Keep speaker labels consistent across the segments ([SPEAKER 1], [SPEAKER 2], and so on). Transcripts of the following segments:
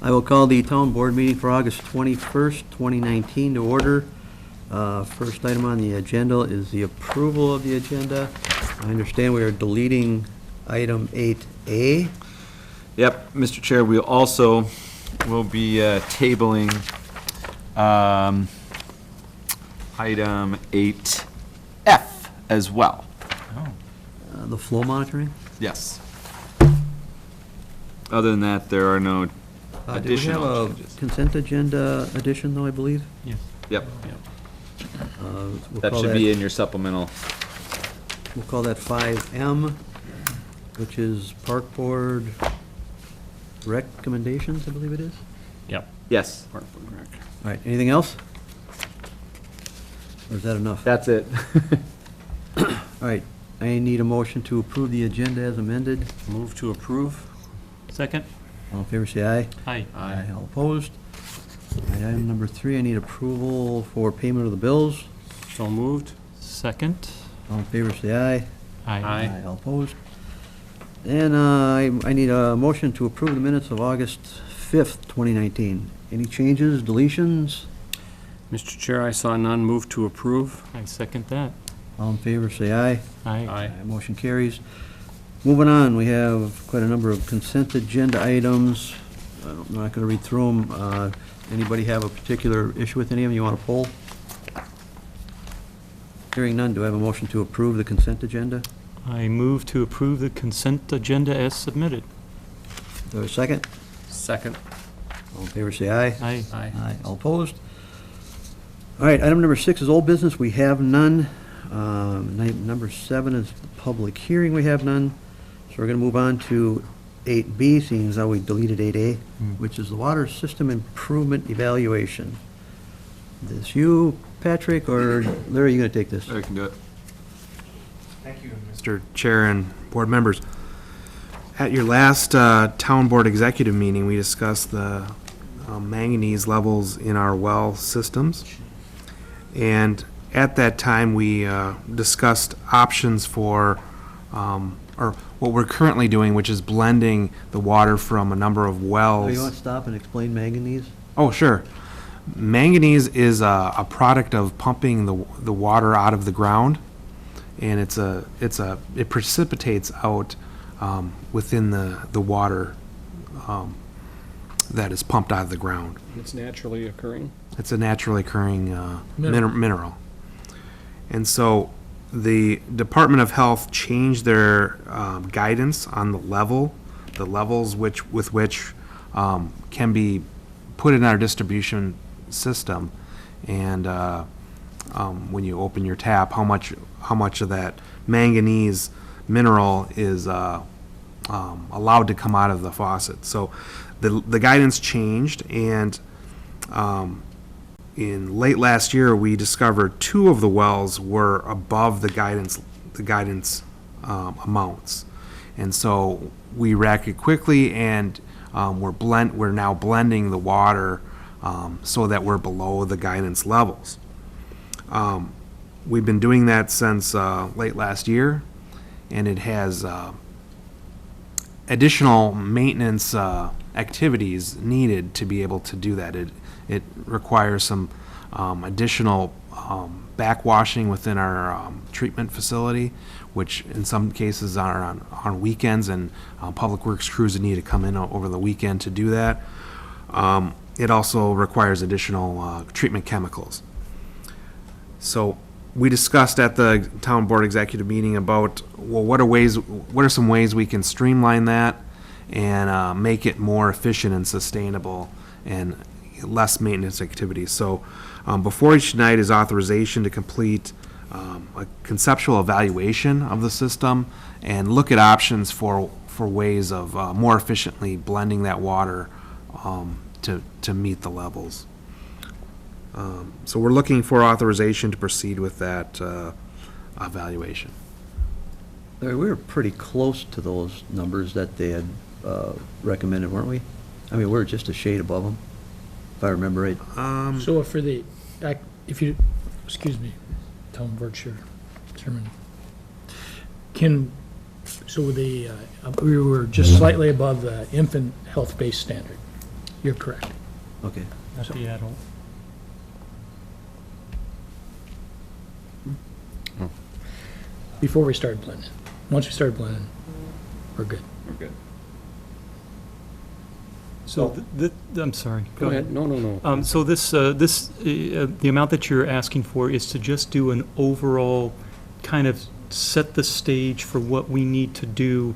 [SPEAKER 1] I will call the town board meeting for August 21st, 2019 to order. First item on the agenda is the approval of the agenda. I understand we are deleting item 8A.
[SPEAKER 2] Yep, Mr. Chair, we also will be tabling item 8F as well.
[SPEAKER 1] The flow monitoring.
[SPEAKER 2] Yes. Other than that, there are no
[SPEAKER 1] Do we
[SPEAKER 2] additional
[SPEAKER 1] have a
[SPEAKER 2] changes.
[SPEAKER 1] consent agenda addition, though, I believe?
[SPEAKER 3] Yes.
[SPEAKER 2] Yep,
[SPEAKER 1] We'll
[SPEAKER 2] that
[SPEAKER 1] call
[SPEAKER 2] should be in your supplemental.
[SPEAKER 1] We'll call that 5M, which is Park Board recommendations, I believe it is.
[SPEAKER 3] Yep.
[SPEAKER 2] Yes,
[SPEAKER 1] All right, anything else? Or is that enough?
[SPEAKER 2] that's it.
[SPEAKER 1] All right, I need a motion to approve the agenda as amended.
[SPEAKER 3] Move to approve. Second?
[SPEAKER 1] All in favor, say aye.
[SPEAKER 3] Aye.
[SPEAKER 1] All opposed? All right, item number 3, I need approval for payment of the bills.
[SPEAKER 3] So moved. Second?
[SPEAKER 1] All in favor, say aye.
[SPEAKER 3] Aye.
[SPEAKER 1] All opposed? And I need a motion to approve the minutes of August 5th, 2019. Any changes, deletions?
[SPEAKER 4] Mr. Chair, I saw none. Move to approve.
[SPEAKER 3] I second that.
[SPEAKER 1] All in favor, say aye.
[SPEAKER 3] Aye.
[SPEAKER 1] Motion carries. Moving on, we have quite a number of consent agenda items. I'm not going to read through them. Anybody have a particular issue with any of them you want to pull? Hearing none, do I have a motion to approve the consent agenda?
[SPEAKER 3] I move to approve the consent agenda as submitted.
[SPEAKER 1] Do I have a second?
[SPEAKER 4] Second.
[SPEAKER 1] All in favor, say aye.
[SPEAKER 3] Aye.
[SPEAKER 1] Aye. All opposed? All right, item number 6 is old business. We have none. Number 7 is the public hearing. We have none. So we're going to move on to 8B, seeing as how we deleted 8A, which is the water system improvement evaluation. This you, Patrick, or Larry, are you going to take this?
[SPEAKER 2] I can do it.
[SPEAKER 5] Thank you, Mr. Chair and board members. At your last town board executive meeting, we discussed the manganese levels in our well systems. And at that time, we discussed options for, or what we're currently doing, which is blending the water from a number of
[SPEAKER 1] Oh,
[SPEAKER 5] wells.
[SPEAKER 1] you want to stop and explain manganese?
[SPEAKER 5] Oh, sure. Manganese is a product of pumping the water out of the ground, and it precipitates out within the water that is pumped out of the ground.
[SPEAKER 4] It's naturally occurring.
[SPEAKER 5] It's a naturally occurring mineral. And so the Department of Health changed their guidance on the levels with which can be put in our distribution system, and when you open your tap, how much of that manganese mineral is allowed to come out of the faucet. So the guidance changed, and in late last year, we discovered 2 of the wells were above the guidance amounts, and so we reacted quickly, and we're now blending the water so that we're below the guidance levels. We've been doing that since late last year, and it has additional maintenance activities needed to be able to do that. It requires some additional backwashing within our treatment facility, which in some cases are on weekends, and public works crews need to come in over the weekend to do that. It also requires additional treatment chemicals. So we discussed at the town board executive meeting about, well, what are some ways we can streamline that and make it more efficient and sustainable and less maintenance activities. So before each night is authorization to complete a conceptual evaluation of the system and look at options for ways of more efficiently blending that water to meet the levels. So we're looking for authorization to proceed with that evaluation.
[SPEAKER 1] Larry, we were pretty close to those numbers that they had recommended, weren't we? I mean, we're just a shade above them, if I remember right.
[SPEAKER 6] So for the, if you, excuse me, Tom Berkshire, Chairman, so the, we were just slightly above the infant health-based standard. You're correct.
[SPEAKER 1] Okay.
[SPEAKER 3] Not the adult.
[SPEAKER 6] Before we started blending. Once we started blending, we're good.
[SPEAKER 2] We're good.
[SPEAKER 3] So, I'm sorry.
[SPEAKER 4] Go ahead. No.
[SPEAKER 3] So the amount that you're asking for is to just do an overall, kind of set the stage for what we need to do,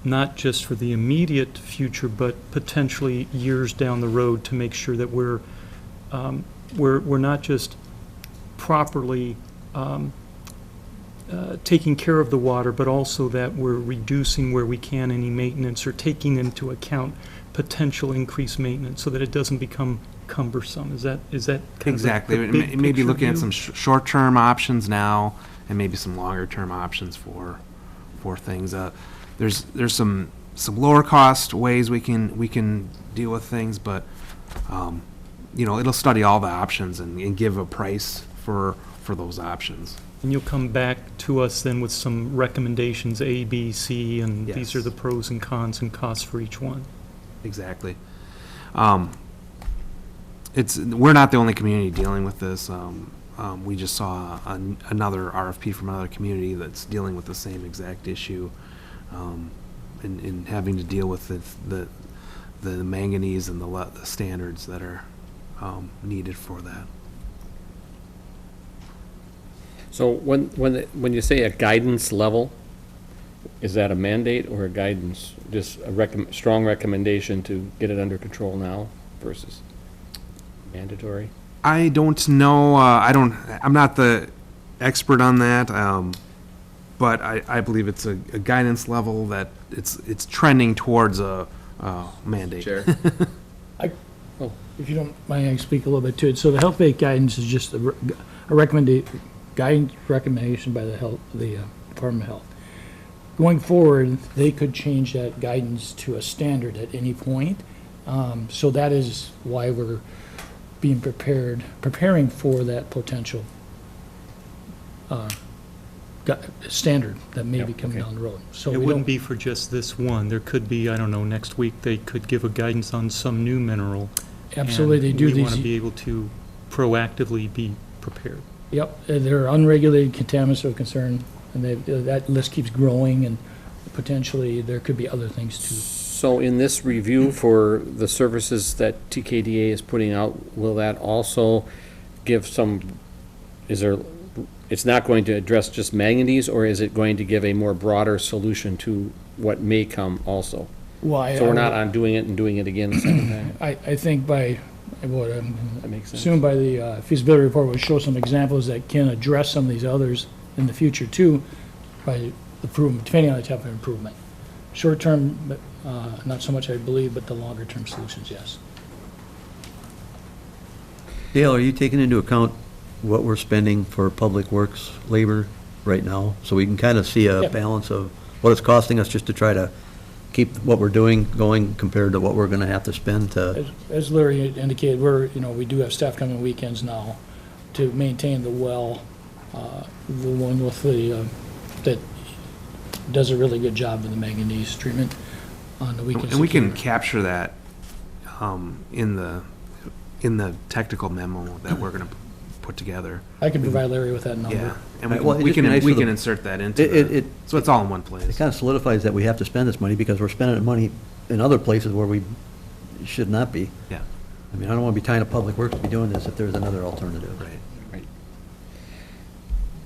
[SPEAKER 3] not just for the immediate future, but potentially years down the road, to make sure that we're not just properly taking care of the water, but also that we're reducing where we can any maintenance, or taking into account potential increased maintenance, so that it doesn't become cumbersome. Is that kind of
[SPEAKER 5] Exactly.
[SPEAKER 3] the big
[SPEAKER 5] Maybe
[SPEAKER 3] picture
[SPEAKER 5] looking at
[SPEAKER 3] view?
[SPEAKER 5] some short-term options now, and maybe some longer-term options for things. There's some lower-cost ways we can deal with things, but it'll study all the options and give a price for those options.
[SPEAKER 3] And you'll come back to us then with some recommendations, A, B, C, and these
[SPEAKER 5] Yes.
[SPEAKER 3] are the pros and cons and costs for each one.
[SPEAKER 5] Exactly. We're not the only community dealing with this. We just saw another RFP from another community that's dealing with the same exact issue, in having to deal with the manganese and the standards that are needed for that.
[SPEAKER 4] So when you say a guidance level, is that a mandate or a guidance, just a strong recommendation to get it under control now versus mandatory?
[SPEAKER 5] I don't know. I'm not the expert on that, but I believe it's a guidance level that it's trending towards a mandate.
[SPEAKER 2] Chair?
[SPEAKER 6] If you don't mind, I can speak a little bit to it. So the health-based guidance is just a guidance recommendation by the Department of Health. Going forward, they could change that guidance to a standard at any point. So that is why we're being preparing for that potential standard that may be coming down the road. So
[SPEAKER 3] It
[SPEAKER 6] we
[SPEAKER 3] wouldn't
[SPEAKER 6] don't,
[SPEAKER 3] be for just this one. There could be, I don't know, next week, they could give a guidance on some new mineral.
[SPEAKER 6] absolutely, they do
[SPEAKER 3] And we want to
[SPEAKER 6] these,
[SPEAKER 3] be able to proactively be prepared.
[SPEAKER 6] yep, they're unregulated contaminants of concern, and that list keeps growing, and potentially there could be other things too.
[SPEAKER 4] So in this review for the services that TKDA is putting out, will that also give it's not going to address just manganese, or is it going to give a more broader solution to what may come also?
[SPEAKER 6] Well,
[SPEAKER 4] So we're not on doing it and doing it again the second time?
[SPEAKER 6] I think by, what,
[SPEAKER 4] That makes sense?
[SPEAKER 6] assumed by the feasibility report, will show some examples that can address some of these others in the future too, by improvement, depending on the type of improvement. Short term, not so much, I believe, but the longer term solutions, yes.
[SPEAKER 1] Dale, are you taking into account what we're spending for public works labor right now? So we can kind of see a
[SPEAKER 6] Yeah.
[SPEAKER 1] balance of what it's costing us just to try to keep what we're doing going compared to what we're gonna have to spend to,
[SPEAKER 6] As Larry had indicated, we do have staff coming weekends now to maintain the well, the one with that does a really good job of the manganese treatment on the weekends.
[SPEAKER 5] And we can capture that in the technical memo that we're going to put together.
[SPEAKER 6] I can provide Larry with that number.
[SPEAKER 5] Yeah, and
[SPEAKER 1] Right, well, it'd
[SPEAKER 5] we
[SPEAKER 1] just be
[SPEAKER 5] can
[SPEAKER 1] nice for the-
[SPEAKER 5] insert that into
[SPEAKER 1] It-
[SPEAKER 5] so it's all in one
[SPEAKER 1] it
[SPEAKER 5] place.
[SPEAKER 1] kind of solidifies that we have to spend this money because we're spending the money in other places where we should not be.
[SPEAKER 5] Yeah,
[SPEAKER 1] I mean, I don't want to be tying up public works to be doing this if there's another alternative.
[SPEAKER 5] right.
[SPEAKER 4] Right.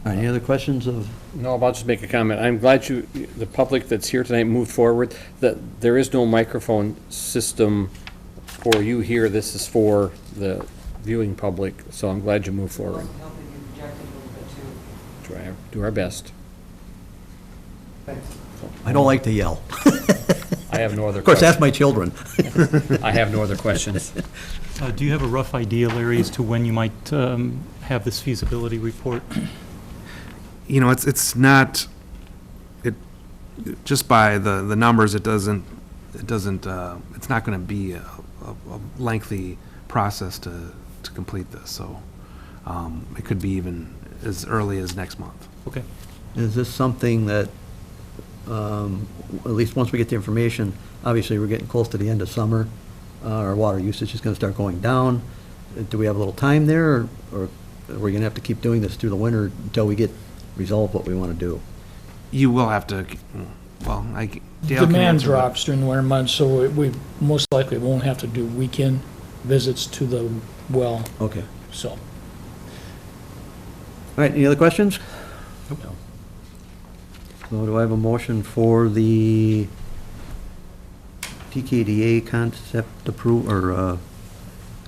[SPEAKER 1] All right, any other questions of,
[SPEAKER 4] No, I'll just make a comment. I'm glad the public that's here tonight moved forward, that there is no microphone system for you here. This is for the viewing public, so I'm glad you moved forward.
[SPEAKER 7] Helping you project a little bit too.
[SPEAKER 4] Do our best.
[SPEAKER 1] I don't like to yell.
[SPEAKER 4] I have no other
[SPEAKER 1] Of course,
[SPEAKER 4] questions.
[SPEAKER 1] ask my children.
[SPEAKER 4] I have no other questions.
[SPEAKER 3] Do you have a rough idea, Larry, as to when you might have this feasibility report?
[SPEAKER 5] It's not, just by the numbers, it's not going to be a lengthy process to complete this, so it could be even as early as next month.
[SPEAKER 3] Okay.
[SPEAKER 1] Is this something that, at least once we get the information, obviously, we're getting close to the end of summer. our water usage is gonna start going down. Do we have a little time there, or are we gonna have to keep doing this through the winter until we get resolved what we wanna do?
[SPEAKER 5] You will have to, well, Dale can
[SPEAKER 6] Demand
[SPEAKER 5] answer that.
[SPEAKER 6] drops during the winter months, so we most likely won't have to do weekend visits to the well,
[SPEAKER 1] Okay.
[SPEAKER 6] so.
[SPEAKER 1] All right, any other questions? So do I have a motion for the TKDA concept or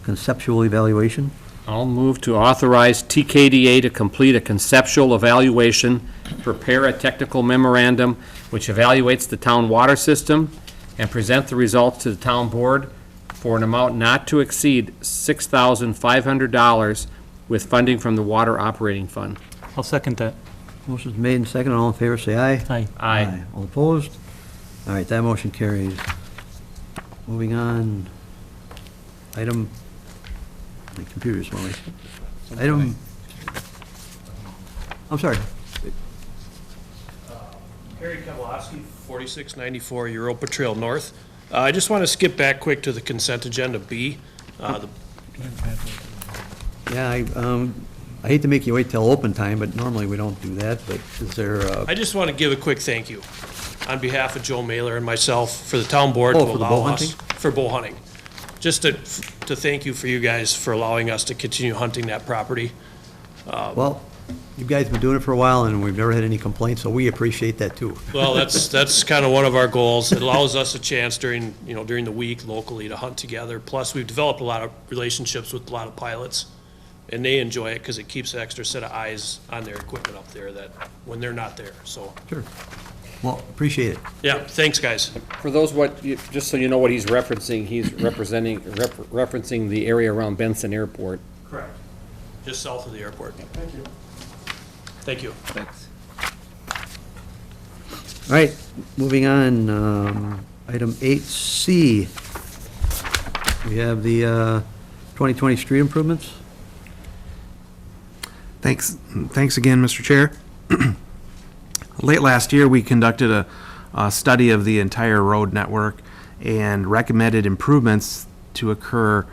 [SPEAKER 1] conceptual evaluation?
[SPEAKER 4] I'll move to authorize TKDA to complete a conceptual evaluation, prepare a technical memorandum which evaluates the town water system, and present the results to the town board for an amount not to exceed $6,500 with funding from the Water Operating Fund.
[SPEAKER 3] I'll second that.
[SPEAKER 1] Motion's made and seconded. All in favor, say aye.
[SPEAKER 3] Aye.
[SPEAKER 4] Aye.
[SPEAKER 1] All opposed? All right, that motion carries. Moving on. Item, my computer's slowing. Item, I'm sorry.
[SPEAKER 8] Harry Kowalski, 4694 Europa Trail North. I just want to skip back quick to the consent agenda B.
[SPEAKER 1] Yeah, I hate to make you wait till open time, but normally we don't do that, but is there,
[SPEAKER 8] I just want to give a quick thank you on behalf of Joe Mailer and myself for the town board to
[SPEAKER 1] Oh, for the bow
[SPEAKER 8] allow us.
[SPEAKER 1] hunting?
[SPEAKER 8] For bow hunting. Just to thank you for you guys for allowing us to continue hunting that property.
[SPEAKER 1] well, you guys have been doing it for a while and we've never had any complaints, so we appreciate that too.
[SPEAKER 8] Well, that's kind of one of our goals. It allows us a chance during the week locally to hunt together. Plus, we've developed a lot of relationships with a lot of pilots, and they enjoy it because it keeps an extra set of eyes on their equipment up there that, when they're not there, so.
[SPEAKER 1] Sure. Well, appreciate it.
[SPEAKER 8] Yeah, thanks, guys.
[SPEAKER 4] For those just so you know what he's referencing, he's referencing the area around Benson Airport.
[SPEAKER 8] Correct. Just south of the airport. Thank you. Thank you.
[SPEAKER 2] Thanks.
[SPEAKER 1] All right, moving on, item 8C. We have the 2020 street improvements.
[SPEAKER 5] Thanks again, Mr. Chair. Late last year, we conducted a study of the entire road network and recommended improvements to occur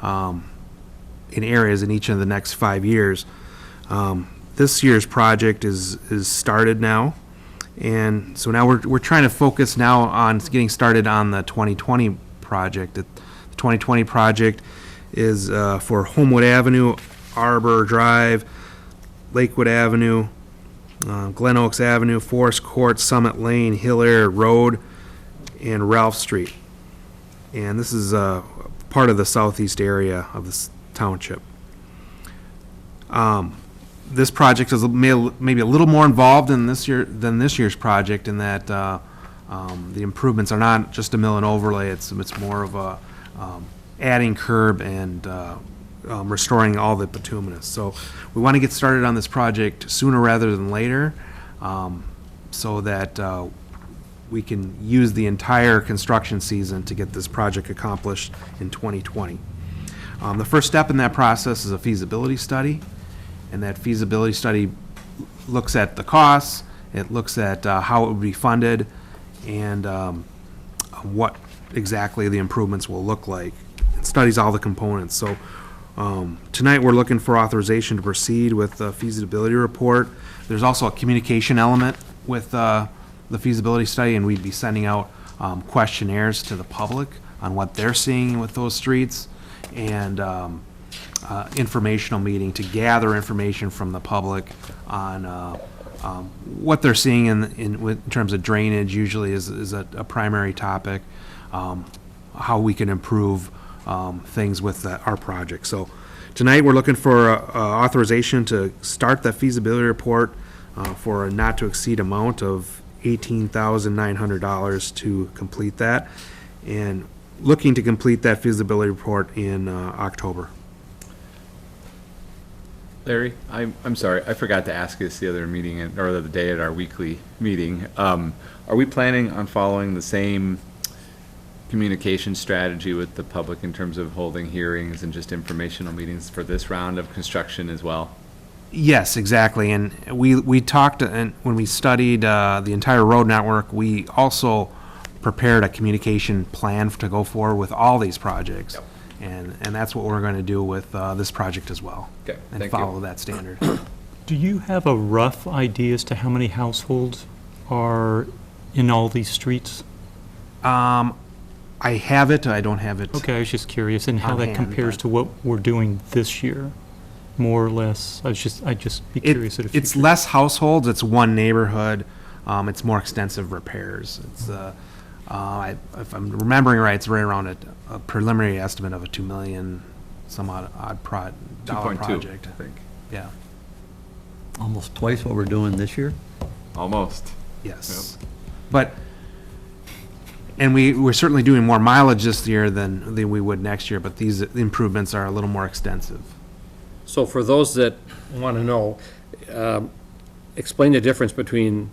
[SPEAKER 5] in areas in each of the next 5 years. This year's project is started now, and so now we're trying to focus now on getting started on the 2020 project. The 2020 project is for Homewood Avenue, Arbor Drive, Lakewood Avenue, Glen Oaks Avenue, Forest Court, Summit Lane, Hilaire Road, and Ralph Street. And this is part of the southeast area of this township. This project is maybe a little more involved than this year's project in that the improvements are not just a mill and overlay. It's more of a adding curb and restoring all the bituminous. So we want to get started on this project sooner rather than later, so that we can use the entire construction season to get this project accomplished in 2020. The first step in that process is a feasibility study, and that feasibility study looks at the costs, it looks at how it would be funded, and what exactly the improvements will look like. It studies all the components. So tonight, we're looking for authorization to proceed with the feasibility report. There's also a communication element with the feasibility study, and we'd be sending out questionnaires to the public on what they're seeing with those streets, and informational meeting to gather information from the public on what they're seeing in terms of drainage. Usually is a primary topic, how we can improve things with our project. So tonight, we're looking for authorization to start the feasibility report for a not-to-exceed amount of $18,900 to complete that, and looking to complete that feasibility report in October.
[SPEAKER 2] Larry, I'm sorry, I forgot to ask this the other meeting, or the day at our weekly meeting. Are we planning on following the same communication strategy with the public in terms of holding hearings and just informational meetings for this round of construction as well?
[SPEAKER 5] Yes, exactly. And we talked, and when we studied the entire road network, we also prepared a communication plan to go forward with all these projects.
[SPEAKER 2] Yep.
[SPEAKER 5] And that's what we're going to do with this project as well.
[SPEAKER 2] Okay,
[SPEAKER 5] And
[SPEAKER 2] thank you.
[SPEAKER 5] follow that standard.
[SPEAKER 3] Do you have a rough idea as to how many households are in all these streets?
[SPEAKER 5] I have it, I don't have it.
[SPEAKER 3] Okay, I was just curious, and how
[SPEAKER 5] On
[SPEAKER 3] that
[SPEAKER 5] hand,
[SPEAKER 3] compares
[SPEAKER 5] but-
[SPEAKER 3] to what we're doing this year, more or less. I'd just be curious at a
[SPEAKER 5] It's
[SPEAKER 3] future.
[SPEAKER 5] less households, it's one neighborhood, it's more extensive repairs. It's, if I'm remembering right, it's right around a preliminary estimate of a 2 million some odd dollar
[SPEAKER 2] 2.2,
[SPEAKER 5] project.
[SPEAKER 2] I think.
[SPEAKER 5] Yeah,
[SPEAKER 1] Almost twice what we're doing this year?
[SPEAKER 2] Almost.
[SPEAKER 5] yes. But, and we're certainly doing more mileage this year than we would next year, but these improvements are a little more extensive.
[SPEAKER 4] So for those that want to know, explain the difference between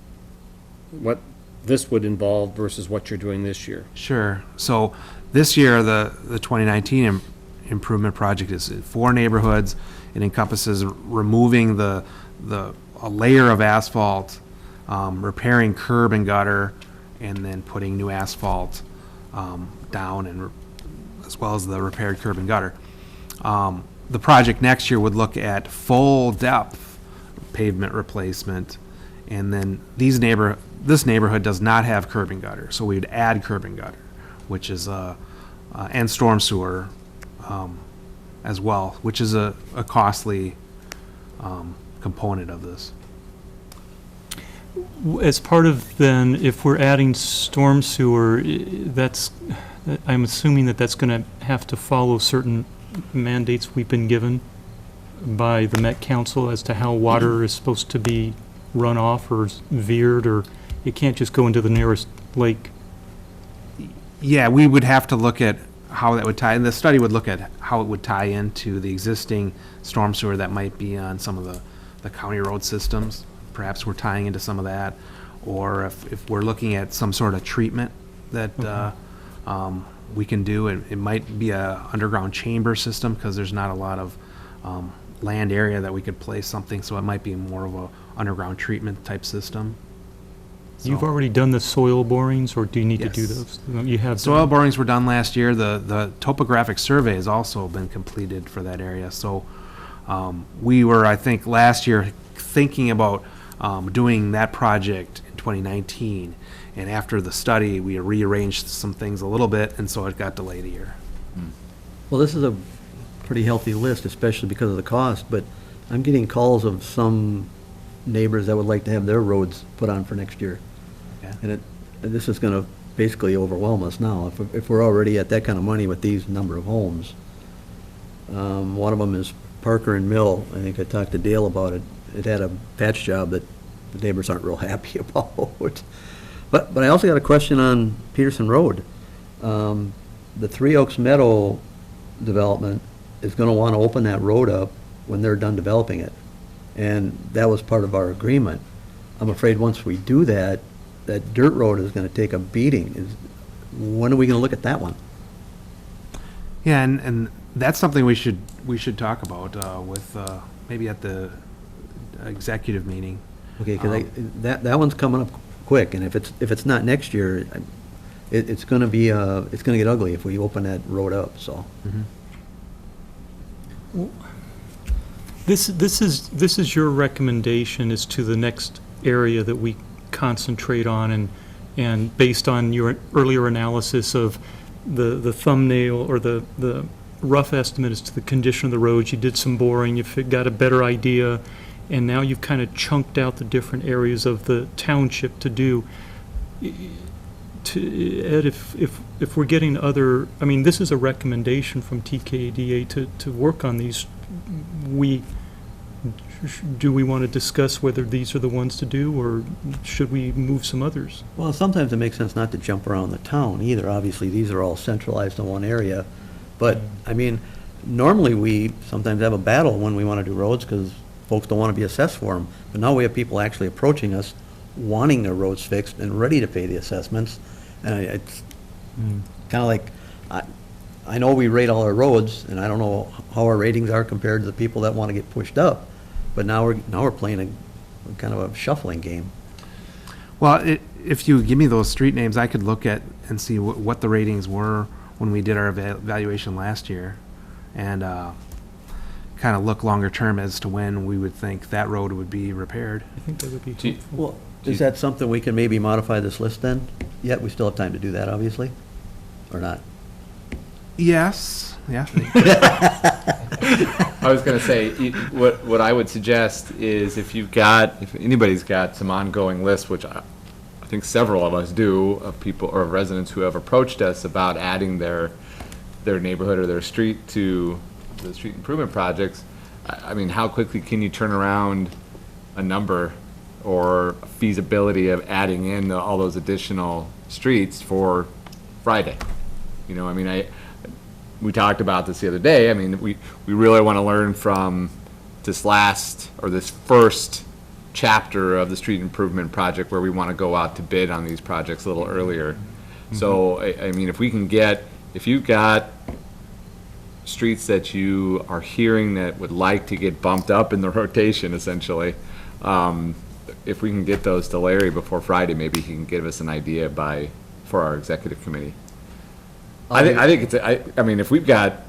[SPEAKER 4] what this would involve versus what you're doing this year.
[SPEAKER 5] Sure. So this year, the 2019 improvement project is 4 neighborhoods. It encompasses removing a layer of asphalt, repairing curb and gutter, and then putting new asphalt down, and as well as the repaired curb and gutter. The project next year would look at full depth pavement replacement, and then this neighborhood does not have curb and gutter, so we would add curb and gutter, which is and storm sewer as well, which is a costly component of this.
[SPEAKER 3] As part of then, if we're adding storm sewer, I'm assuming that's going to have to follow certain mandates we've been given by the Met Council as to how water is supposed to be run off or veered, or it can't just go into the nearest lake.
[SPEAKER 5] Yeah, we would have to look at how that would tie, and the study would look at how it would tie into the existing storm sewer that might be on some of the county road systems. Perhaps we're tying into some of that, or if we're looking at some sort of treatment that we can do, it might be a underground chamber system, because there's not a lot of land area that we could place something, so it might be more of a underground treatment type system.
[SPEAKER 3] You've
[SPEAKER 5] So-
[SPEAKER 3] already done the soil borings, or do you need to do
[SPEAKER 5] Yes.
[SPEAKER 3] those? You have.
[SPEAKER 5] Soil
[SPEAKER 3] done-
[SPEAKER 5] borings were done last year. The topographic survey has also been completed for that area. So we were, I think, last year thinking about doing that project in 2019. And after the study, we rearranged some things a little bit, and so it got delayed a year.
[SPEAKER 1] Well, this is a pretty healthy list, especially because of the cost, but I'm getting calls of some neighbors that would like to have their roads put on for next year.
[SPEAKER 5] Yeah.
[SPEAKER 1] And this is gonna basically overwhelm us now, if we're already at that kind of money with these number of homes. One of them is Parker and Mill. I think I talked to Dale about it. It had a patch job that the neighbors aren't real happy about. But I also got a question on Peterson Road. The Three Oaks Meadow development is gonna wanna open that road up when they're done developing it. And that was part of our agreement. I'm afraid once we do that, that dirt road is gonna take a beating. When are we gonna look at that one?
[SPEAKER 5] Yeah, and that's something we should talk about with maybe at the executive meeting.
[SPEAKER 1] Okay, because that one's coming up quick, and if it's not next year, it's gonna get ugly if we open that road up, so.
[SPEAKER 3] This is your recommendation as to the next area that we concentrate on, and based on your earlier analysis of the thumbnail or the rough estimate as to the condition of the roads, you did some boring, you got a better idea, and now you've kind of chunked out the different areas of the township to do. Ed, if we're getting other, I mean, this is a recommendation from TKDA to work on these. Do we want to discuss whether these are the ones to do, or should we move some others?
[SPEAKER 1] Well, sometimes it makes sense not to jump around the town either. Obviously, these are all centralized in one area. But, I mean, normally we sometimes have a battle when we want to do roads because folks don't want to be assessed for them. But now we have people actually approaching us, wanting their roads fixed and ready to pay the assessments. And it's kind of like, I know we rate all our roads, and I don't know how our ratings are compared to the people that want to get pushed up. But now we're playing a kind of a shuffling game.
[SPEAKER 5] Well, if you give me those street names, I could look at and see what the ratings were when we did our evaluation last year, and kind of look longer term as to when we would think that road would be repaired.
[SPEAKER 3] I think that would be
[SPEAKER 2] Do you-
[SPEAKER 3] helpful.
[SPEAKER 1] Well, is that something we can maybe modify this list then? Yet, we still have time to do that, obviously, or not?
[SPEAKER 5] Yes, yeah.
[SPEAKER 2] I was gonna say, what I would suggest is if anybody's got some ongoing lists, which I think several of us do, of people or residents who have approached us about adding their neighborhood or their street to the street improvement projects, I mean, how quickly can you turn around a number or feasibility of adding in all those additional streets for Friday? You know, I mean, we talked about this the other day. I mean, we really want to learn from this first chapter of the street improvement project where we want to go out to bid on these projects a little earlier. So, I mean, if you've got streets that you are hearing that would like to get bumped up in the rotation, essentially, if we can get those to Larry before Friday, maybe he can give us an idea for our executive committee. I think I mean, if we've got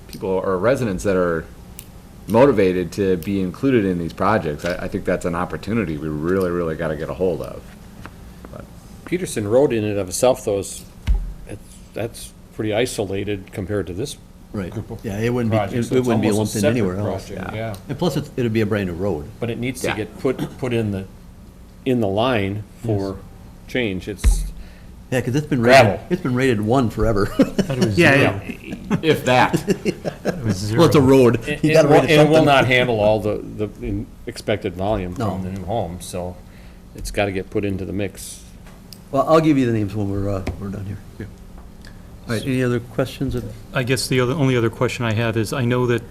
[SPEAKER 2] people or residents that are motivated to be included in these projects, I think that's an opportunity we really, really got to get a hold of.
[SPEAKER 4] Peterson Road in and of itself, though, that's pretty isolated compared to this
[SPEAKER 1] Right,
[SPEAKER 4] group of
[SPEAKER 1] yeah, it wouldn't be,
[SPEAKER 4] projects.
[SPEAKER 1] it
[SPEAKER 4] So it's
[SPEAKER 1] wouldn't be
[SPEAKER 4] almost a
[SPEAKER 1] lumped in
[SPEAKER 4] separate
[SPEAKER 1] anywhere else.
[SPEAKER 4] project, Yeah,
[SPEAKER 1] And plus, it'd be a brand new road.
[SPEAKER 4] but it needs to
[SPEAKER 2] Yeah.
[SPEAKER 4] get put in the line for change. It's,
[SPEAKER 1] Yeah, because
[SPEAKER 4] Gravel.
[SPEAKER 1] it's been rated 1 forever.
[SPEAKER 3] Thought it was
[SPEAKER 5] Yeah,
[SPEAKER 3] zero.
[SPEAKER 2] If that.
[SPEAKER 3] It was zero.
[SPEAKER 1] Well, it's a road.
[SPEAKER 4] It
[SPEAKER 1] You gotta rate it
[SPEAKER 4] it will
[SPEAKER 1] something.
[SPEAKER 4] not handle all the expected volume
[SPEAKER 1] No.
[SPEAKER 4] from the new home, so it's got to get put into the mix.
[SPEAKER 1] Well, I'll give you the names when we're done here. All right, any other questions?
[SPEAKER 3] I guess the only other question I have is, I know that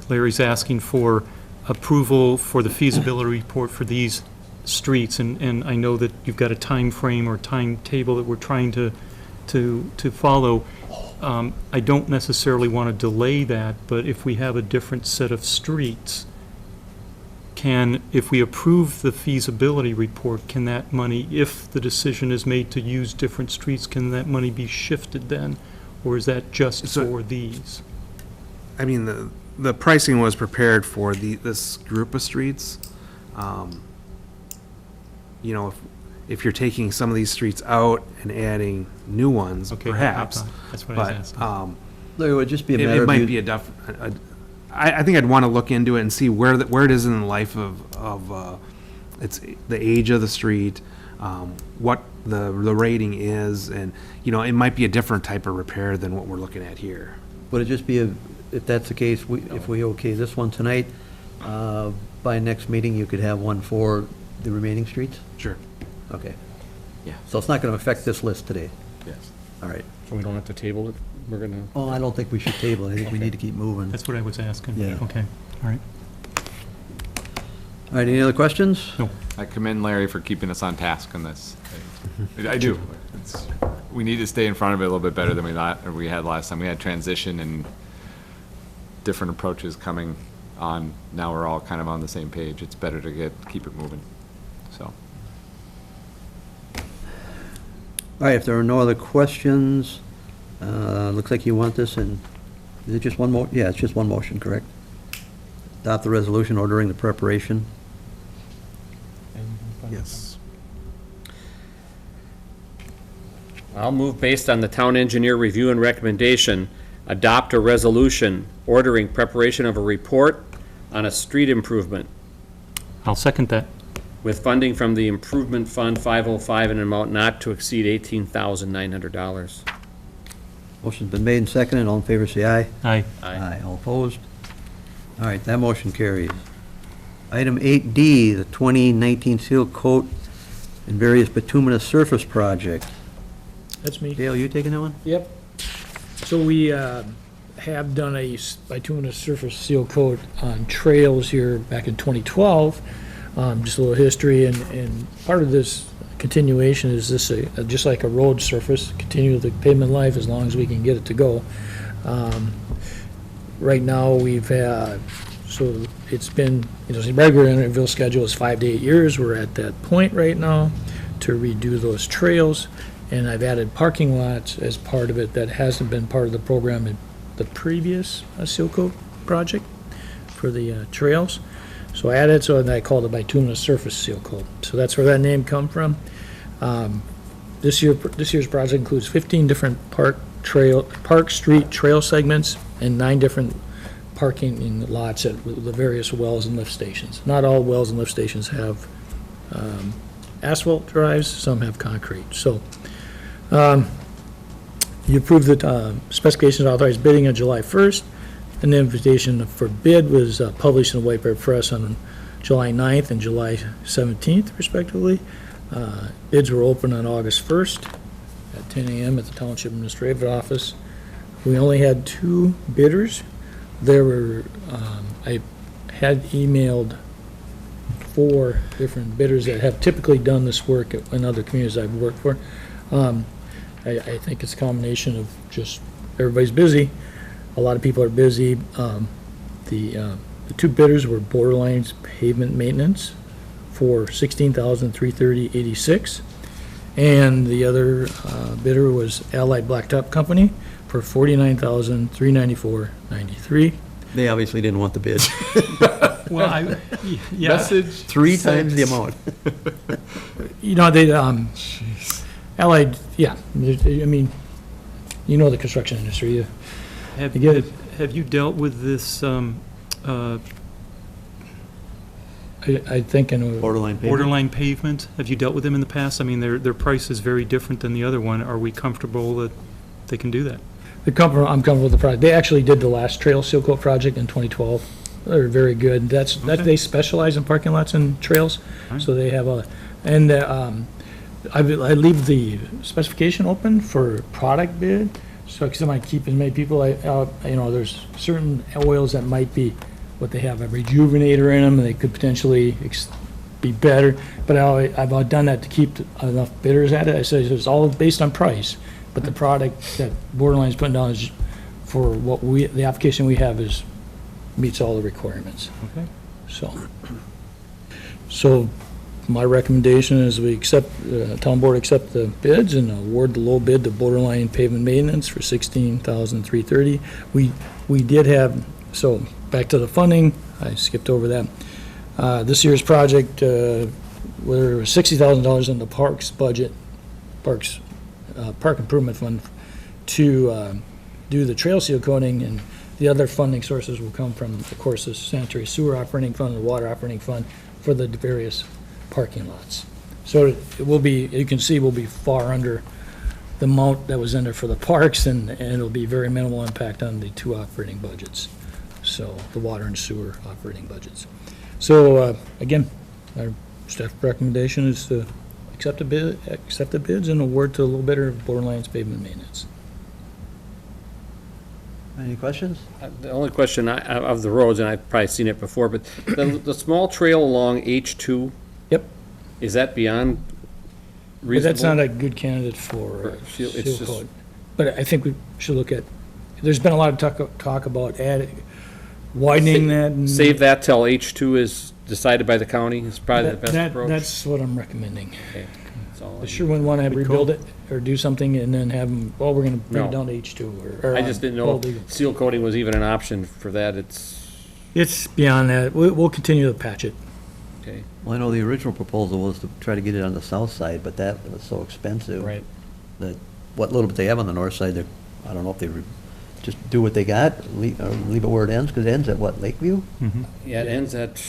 [SPEAKER 3] Larry's asking for approval for the feasibility report for these streets, and I know that you've got a time frame or timetable that we're trying to follow. I don't necessarily want to delay that, but if we have a different set of streets, if we approve the feasibility report, can that money, if the decision is made to use different streets, can that money be shifted then? Or is that just
[SPEAKER 5] So-
[SPEAKER 3] for these?
[SPEAKER 5] I mean, the pricing was prepared for this group of streets. You know, if you're taking some of these streets out and adding new ones,
[SPEAKER 3] Okay,
[SPEAKER 5] perhaps.
[SPEAKER 3] that's what I was
[SPEAKER 5] But,
[SPEAKER 3] asking.
[SPEAKER 1] Larry, it would just be a
[SPEAKER 5] it
[SPEAKER 1] matter of
[SPEAKER 5] might
[SPEAKER 1] you-
[SPEAKER 5] be I think I'd want to look into it and see where it is in the life of it's the age of the street, what the rating is, and, you know, it might be a different type of repair than what we're looking at here.
[SPEAKER 1] Would it just be, if that's the case, if we okay this one tonight, by next meeting, you could have one for the remaining streets?
[SPEAKER 5] Sure.
[SPEAKER 1] Okay.
[SPEAKER 2] Yeah.
[SPEAKER 1] So it's not going to affect this list today?
[SPEAKER 2] Yes.
[SPEAKER 1] All right.
[SPEAKER 4] So we don't have to table it? We're going to...
[SPEAKER 1] Oh, I don't think we should table it. I think we need to keep moving.
[SPEAKER 3] That's what I was asking.
[SPEAKER 1] Yeah.
[SPEAKER 3] Okay, all right.
[SPEAKER 1] All right, any other questions?
[SPEAKER 3] No.
[SPEAKER 2] I commend Larry for keeping us on task on this. I do. We need to stay in front of it a little bit better than we had last time. We had transition and different approaches coming on. Now we're all kind of on the same page. It's better to keep it moving, so.
[SPEAKER 1] All right, if there are no other questions, looks like you want this in, is it just one more? Yeah, it's just one motion, correct? Adopt the resolution ordering the preparation.
[SPEAKER 5] Yes.
[SPEAKER 4] I'll move based on the town engineer review and recommendation, adopt a resolution ordering preparation of a report on a street improvement
[SPEAKER 3] I'll second that.
[SPEAKER 4] with funding from the Improvement Fund 505 in an amount not to exceed $18,900.
[SPEAKER 1] Motion's been made and seconded. All in favor, say aye.
[SPEAKER 3] Aye.
[SPEAKER 4] Aye.
[SPEAKER 1] All opposed? All right, that motion carries. Item 8D, the 2019 seal coat and various bituminous surface project.
[SPEAKER 6] That's me.
[SPEAKER 1] Dale, you taking that one?
[SPEAKER 6] Yep. So we have done a bituminous surface seal coat on trails here back in 2012. Just a little history, and part of this continuation is this, just like a road surface, continue the pavement life as long as we can get it to go. Right now, we've had, so it's been, the regular interval schedule is 5 to 8 years. We're at that point right now to redo those trails. And I've added parking lots as part of it that hasn't been part of the program in the previous seal coat project for the trails. So I added, so then I called it bituminous surface seal coat. So that's where that name come from. This year's project includes 15 different park street trail segments and 9 different parking lots at the various wells and lift stations. Not all wells and lift stations have asphalt drives, some have concrete. So you approved the specifications authorized bidding on July 1st, and the invitation for bid was published in the White Bear Press on July 9th and July 17th respectively. Bids were open on August 1st at 10 a.m. at the Township Administrative Office. We only had 2 bidders. There were, I had emailed 4 different bidders that have typically done this work in other communities I've worked for. I think it's a combination of just everybody's busy. A lot of people are busy. The 2 bidders were Borderlines Pavement Maintenance for $16,330.86, and the other bidder was Allied Blacktop Company for $49,394.93.
[SPEAKER 1] They obviously didn't want the bid.
[SPEAKER 3] Well, yeah,
[SPEAKER 2] Message
[SPEAKER 1] 3 times the amount.
[SPEAKER 6] You know, they, Allied, yeah, I mean, you know the construction industry. You get it.
[SPEAKER 3] have you dealt with this
[SPEAKER 6] I think in
[SPEAKER 1] Borderline pavement.
[SPEAKER 3] borderline pavement? Have you dealt with them in the past? I mean, their price is very different than the other one. Are we comfortable that they can do that?
[SPEAKER 6] I'm comfortable with the project. They actually did the last trail seal coat project in 2012. They're very good. That they specialize in parking lots and trails, so they have a, and I leave the specification open for product bid. So, because I might keep as many people, you know, there's certain oils that might be what they have a rejuvenator in them, and they could potentially be better. But I've done that to keep enough bidders at it. I said it's all based on price, but the product that Borderline's putting down is for what the application we have meets all the requirements.
[SPEAKER 3] Okay.
[SPEAKER 6] So my recommendation is we town board accept the bids and award the low bid to Borderline Pavement Maintenance for $16,330. We did have, so back to the funding, I skipped over that. This year's project, we're $60,000 in the parks budget, park improvement fund to do the trail seal coating, and the other funding sources will come from, of course, the sanitary sewer operating fund, the water operating fund for the various parking lots. So it will be, you can see, will be far under the amount that was in there for the parks, and it'll be very minimal impact on the 2 operating budgets. So the water and sewer operating budgets. So again, our staff recommendation is to accept the bids and award to a little bidder of Borderlands Pavement Maintenance.
[SPEAKER 1] Any questions?
[SPEAKER 4] The only question of the roads, and I've probably seen it before, but the small trail along H2,
[SPEAKER 6] Yep.
[SPEAKER 4] is that beyond
[SPEAKER 6] But
[SPEAKER 4] reasonable?
[SPEAKER 6] that's not a good candidate for
[SPEAKER 4] It's
[SPEAKER 6] seal
[SPEAKER 4] just-
[SPEAKER 6] coat. But I think we should look at, there's been a lot of talk about widening that. And
[SPEAKER 4] Save that till H2 is decided by the county, is probably the best approach?
[SPEAKER 6] That's what I'm recommending.
[SPEAKER 4] Okay, that's all
[SPEAKER 6] I sure wouldn't want to rebuild it or do something and then have them, well, we're going to bring it
[SPEAKER 4] No.
[SPEAKER 6] down to H2 or.
[SPEAKER 4] I just didn't know if seal coating was even an option for that,
[SPEAKER 6] It's beyond that. We'll continue to patch it.
[SPEAKER 4] okay.
[SPEAKER 1] Well, I know the original proposal was to try to get it on the south side, but that was so expensive.
[SPEAKER 4] Right.
[SPEAKER 1] That what little bit they have on the north side, I don't know if they just do what they got, leave it where it ends, because it ends at what, Lakeview?
[SPEAKER 4] Yeah, it ends at,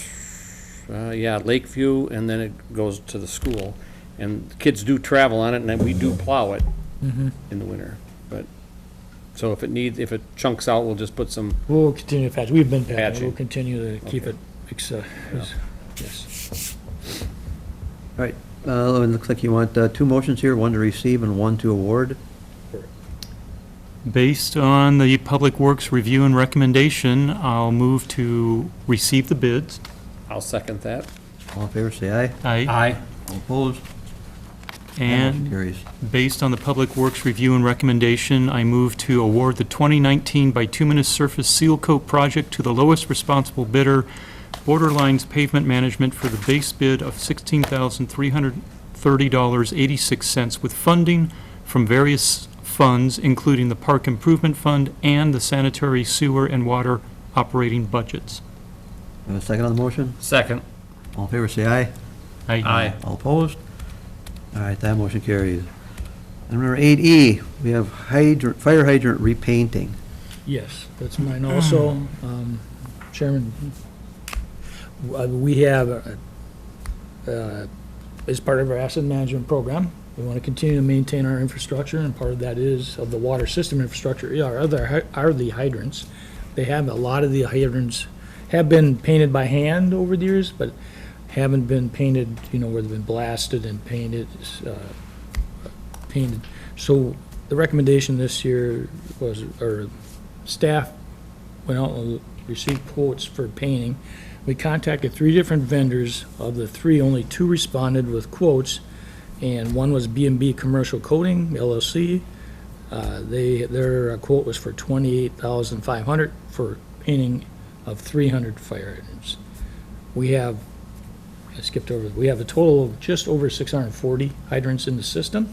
[SPEAKER 4] Lakeview, and then it goes to the school. And kids do travel on it, and then we do plow it in the winter. But, so if it chunks out, we'll just put some,
[SPEAKER 6] We'll continue to patch. We've been patching.
[SPEAKER 4] Patching.
[SPEAKER 6] We'll continue to keep
[SPEAKER 4] Okay.
[SPEAKER 6] it, yes.
[SPEAKER 1] All right, it looks like you want 2 motions here, one to receive and one to award.
[SPEAKER 3] Based on the Public Works review and recommendation, I'll move to receive the bids.
[SPEAKER 4] I'll second that.
[SPEAKER 1] All in favor, say aye.
[SPEAKER 3] Aye.
[SPEAKER 1] All opposed? Motion
[SPEAKER 3] And
[SPEAKER 1] carries.
[SPEAKER 3] based on the Public Works review and recommendation, I move to award the 2019 bituminous surface seal coat project to the lowest responsible bidder, Borderlines Pavement Management, for the base bid of $16,330.86 with funding from various funds, including the Park Improvement Fund and the sanitary sewer and water operating budgets.
[SPEAKER 1] Have a second on the motion?
[SPEAKER 4] Second.
[SPEAKER 1] All in favor, say aye.
[SPEAKER 4] Aye.
[SPEAKER 1] All opposed? All right, that motion carries. And number 8E, we have fire hydrant repainting.
[SPEAKER 6] Yes, that's mine also. Chairman, we have, as part of our asset management program, we want to continue to maintain our infrastructure, and part of that is, of the water system infrastructure, are the hydrants. They have, a lot of the hydrants have been painted by hand over the years, but haven't been painted, where they've been blasted and painted. So the recommendation this year was, or staff went out and received quotes for painting. We contacted 3 different vendors. Of the 3, only 2 responded with quotes, and one was B&B Commercial Coating, LLC. Their quote was for $28,500 for painting of 300 fire hydrants. We have a total of just over 640 hydrants in the system.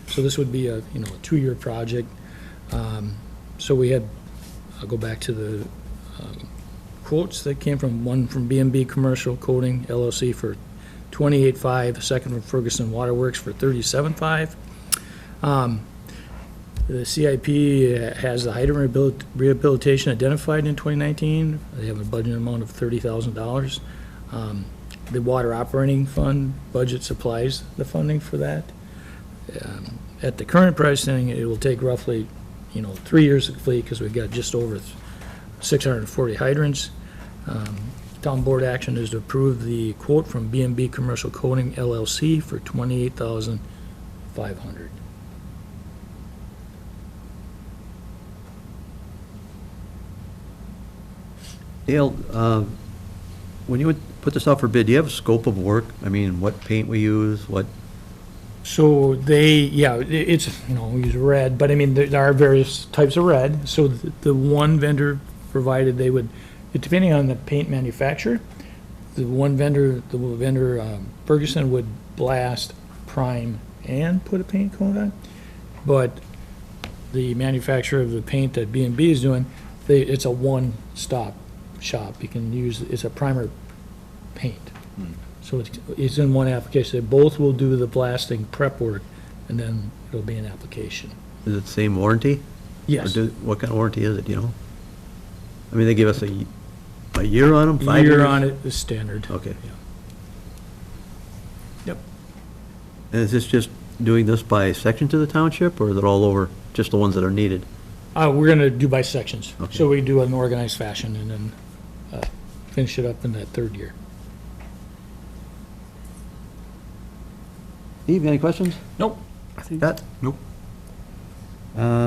[SPEAKER 6] So this would be a 2-year project. So I'll go back to the quotes that came from, one from B&B Commercial Coating LLC for $28,500, second from Ferguson Waterworks for $37,500. The CIP has the hydrant rehabilitation identified in 2019. They have a budget amount of $30,000. The Water Operating Fund budget supplies the funding for that. At the current pricing, it will take roughly, 3 years to complete, because we've got just over 640 hydrants. Town board action is to approve the quote from B&B Commercial Coating LLC for $28,500.
[SPEAKER 1] Dale, when you would put this out for bid, do you have a scope of work? I mean, what paint we use, what?
[SPEAKER 6] So it's, we use red, but I mean, there are various types of red. So the one vendor provided they would, depending on the paint manufacturer, the vendor, Ferguson, would blast, prime, and put a paint coat on. But the manufacturer of the paint that B&B is doing, it's a one-stop shop. You can use, it's a primer paint. So it's in one application. They both will do the blasting prep work, and then it'll be an application.
[SPEAKER 1] Is it the same warranty?
[SPEAKER 6] Yes.
[SPEAKER 1] Or what kind of warranty is it, I mean, they give us a year on them, 5 years?
[SPEAKER 6] Year on it is standard.
[SPEAKER 1] Okay.
[SPEAKER 6] Yeah. Yep.
[SPEAKER 1] And is this just doing this by section to the township, or is it all over, just the ones that are needed?
[SPEAKER 6] We're gonna do by sections.
[SPEAKER 1] Okay.
[SPEAKER 6] So we do it in organized fashion, and then finish it up in that 3rd year.
[SPEAKER 1] Steve, any questions?
[SPEAKER 4] Nope.
[SPEAKER 1] Pat?
[SPEAKER 3] Nope.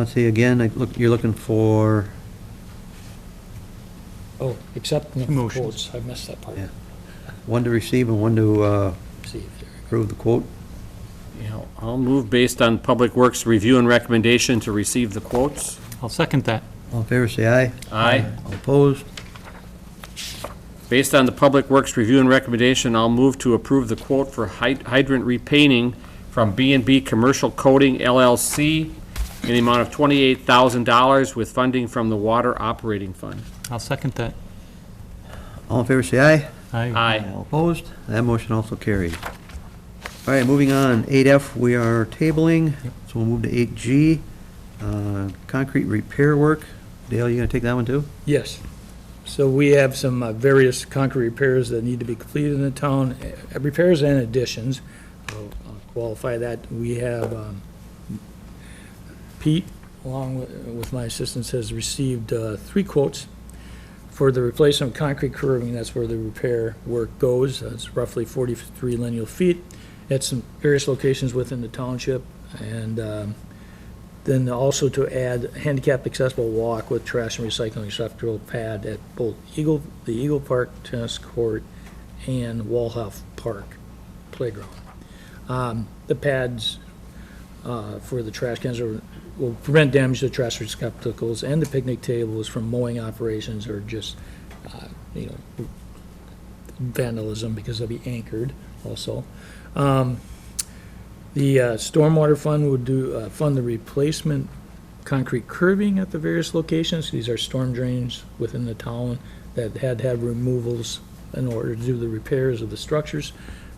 [SPEAKER 1] See, again, you're looking for,
[SPEAKER 6] Oh, accepting of
[SPEAKER 3] Motions.
[SPEAKER 6] quotes. I missed that part.
[SPEAKER 1] Yeah. one to receive and one to
[SPEAKER 6] See if there-
[SPEAKER 1] approve the quote.
[SPEAKER 4] I'll move based on Public Works review and recommendation to receive the quotes.
[SPEAKER 3] I'll second that.
[SPEAKER 1] All in favor, say aye.
[SPEAKER 4] Aye.
[SPEAKER 1] All opposed?
[SPEAKER 4] Based on the Public Works review and recommendation, I'll move to approve the quote for hydrant repainting from B&B Commercial Coating LLC in the amount of $28,000 with funding from the Water Operating Fund.
[SPEAKER 3] I'll second that.
[SPEAKER 1] All in favor, say aye.
[SPEAKER 4] Aye.
[SPEAKER 1] All opposed? That motion also carries. All right, moving on, 8F, we are tabling, so we'll move to 8G, concrete repair work. Dale, you gonna take that one too?
[SPEAKER 6] Yes. So we have some various concrete repairs that need to be completed in the town, repairs and additions. I'll qualify that. We have, Pete, along with my assistants, has received 3 quotes for the replacement of concrete curving. That's where the repair work goes. It's roughly 43 lineal feet at some various locations within the township. And then also to add handicap accessible walk with trash and recycling receptacle pad at both the Eagle Park Tennis Court and Walhoff Park Playground. The pads for the trash cans will prevent damage to trash receptacles and the picnic tables from mowing operations or just, vandalism, because they'll be anchored also. The stormwater fund would fund the replacement concrete curbing at the various locations. These are storm drains within the town that had removals in order to do the repairs of the structures.